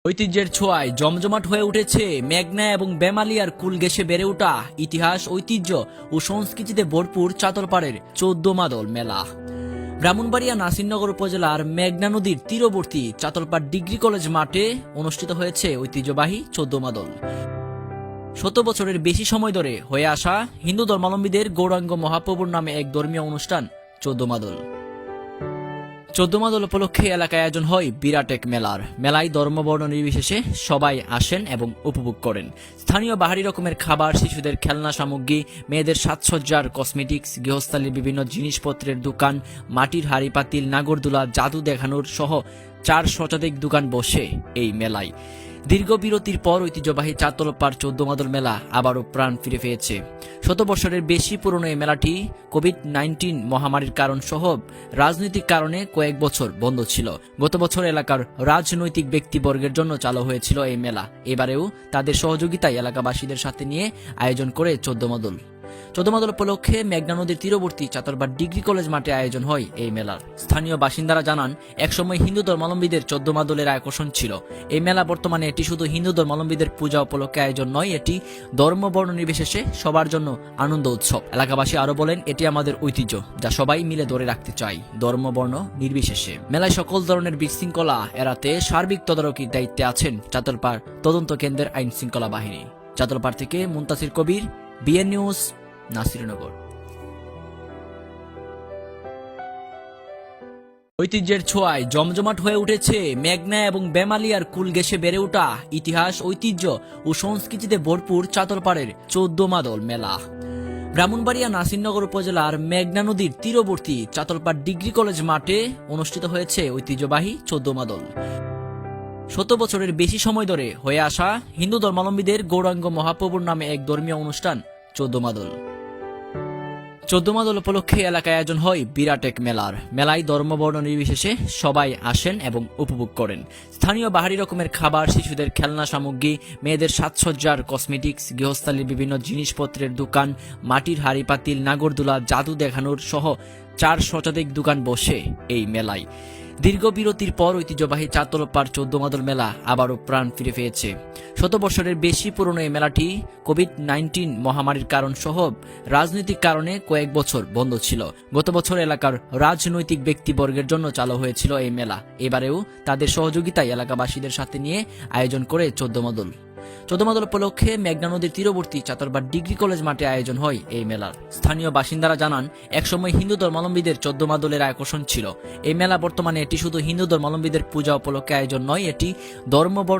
ঐতিহ্যের ছোঁয়ায় জমজমাট হয়ে উঠেছে মেঘনা এবং বেমালিয়ার কুল ঘেঁষে বেড়ে ওঠা ইতিহাস, ঐতিহ্য ও সংস্কৃতিতে ভরপুর চাতলপাড়ের ১৪ মাদল মেলা। ব্রাহ্মণবাড়িয়া নাসিরনগর উপজেলার মেঘনা নদীর তীরবর্তী চাতলপাড় ডিগ্রি কলেজ মাঠে অনুষ্ঠিত হয়েছে ঐতিহ্যবাহী ১৪ মাদল। ১০০ বছরের বেশি সময় ধরে হয়ে আসা হিন্দু ধর্মাবলম্বীদের গৌরাঙ্গ মহাপ্রভুর নামে এক ধর্মীয় অনুষ্ঠান ১৪ মাদল। ১৪ মাদল উপলক্ষে এলাকায় আয়োজন হয় বিরাট এক মেলার। মেলায় ধর্মবর্ণ নির্বিশেষে সবাই আসেন এবং উপভোগ করেন। স্থানীয় বাহারি রকমের খাবার, শিশুদের খেলনা সামগ্রী, মেয়েদের সাজসজ্জার কসমেটিক্স, গৃহস্থালীর বিভিন্ন জিনিসপত্রের দোকান, মাটির হাঁড়ি পাতিল, নাগরদোলা, জাদু দেখানোর সহ ৪ শতাধিক দোকান বসে এই মেলায়। দীর্ঘ বিরতির পর ঐতিহ্যবাহী চাতলপাড় ১৪ মাদল মেলা আবারও প্রাণ ফিরে পেয়েছে। ১০০ বছরের বেশি পুরনো এই মেলাটি কোভিড-১৯ মহামারীর কারণ সহ রাজনৈতিক কারণে কয়েক বছর বন্ধ ছিল। গত বছর এলাকার রাজনৈতিক ব্যক্তিবর্গের জন্য চালু হয়েছিল এই মেলা। এবারেও তাদের সহযোগিতায় এলাকাবাসীদের সাথে নিয়ে আয়োজন করে ১৪ মাদল। ১৪ মাদল উপলক্ষে মেঘনা নদীর তীরবর্তী চাতলপাড় ডিগ্রি কলেজ মাঠে আয়োজন হয় এই মেলার। স্থানীয় বাসিন্দারা জানান, একসময় হিন্দু ধর্মাবলম্বীদের ১৪ মাদলের আকর্ষণ ছিল। এই মেলা বর্তমানে এটি শুধু হিন্দু ধর্মাবলম্বীদের পূজা উপলক্ষে আয়োজন নয়, এটি ধর্মবর্ণ নির্বিশেষে সবার জন্য আনন্দ উৎসব। এলাকাবাসী আরো বলেন, এটি আমাদের ঐতিহ্য যা সবাই মিলে ধরে রাখতে চাই, ধর্মবর্ণ নির্বিশেষে। মেলায় সকল ধরনের বিশৃঙ্খলা এড়াতে সার্বিক তদারকির দায়িত্বে আছেন চাতলপাড় তদন্ত কেন্দ্রের আইন শৃঙ্খলা বাহিনী। চাতলপাড় থেকে মুনতাসির কবির, বিএন নিউজ, নাসিরনগর। ঐতিহ্যের ছোঁয়ায় জমজমাট হয়ে উঠেছে মেঘনা এবং বেমালিয়ার কুল ঘেঁষে বেড়ে ওঠা ইতিহাস, ঐতিহ্য ও সংস্কৃতিতে ভরপুর চাতলপাড়ের ১৪ মাদল মেলা। ব্রাহ্মণবাড়িয়া নাসিরনগর উপজেলার মেঘনা নদীর তীরবর্তী চাতলপাড় ডিগ্রি কলেজ মাঠে অনুষ্ঠিত হয়েছে ঐতিহ্যবাহী ১৪ মাদল। ১০০ বছরের বেশি সময় ধরে হয়ে আসা হিন্দু ধর্মাবলম্বীদের গৌরাঙ্গ মহাপ্রভুর নামে এক ধর্মীয় অনুষ্ঠান ১৪ মাদল। ১৪ মাদল উপলক্ষে এলাকায় আয়োজন হয় বিরাট এক মেলার। মেলায় ধর্মবর্ণ নির্বিশেষে সবাই আসেন এবং উপভোগ করেন। স্থানীয় বাহারি রকমের খাবার, শিশুদের খেলনা সামগ্রী, মেয়েদের সাজসজ্জার কসমেটিক্স, গৃহস্থালীর বিভিন্ন জিনিসপত্রের দোকান, মাটির হাঁড়ি পাতিল, নাগরদোলা, জাদু দেখানোর সহ ৪ শতাধিক দোকান বসে এই মেলায়। দীর্ঘ বিরতির পর ঐতিহ্যবাহী চাতলপাড় ১৪ মাদল মেলা আবারও প্রাণ ফিরে পেয়েছে। ১০০ বছরের বেশি পুরনো এই মেলাটি কোভিড-১৯ মহামারীর কারণ সহ রাজনৈতিক কারণে কয়েক বছর বন্ধ ছিল। গত বছর এলাকার রাজনৈতিক ব্যক্তিবর্গের জন্য চালু হয়েছিল এই মেলা। এবারেও তাদের সহযোগিতায় এলাকাবাসীদের সাথে নিয়ে আয়োজন করে ১৪ মাদল। ১৪ মাদল উপলক্ষে মেঘনা নদীর তীরবর্তী চাতলপাড় ডিগ্রি কলেজ মাঠে আয়োজন হয় এই মেলার। স্থানীয় বাসিন্দারা জানান, একসময় হিন্দু ধর্মাবলম্বীদের ১৪ মাদলের আকর্ষণ ছিল। এই মেলা বর্তমানে এটি শুধু হিন্দু ধর্মাবলম্বীদের পূজা উপলক্ষে আয়োজন নয়, এটি ধর্মবর্ণ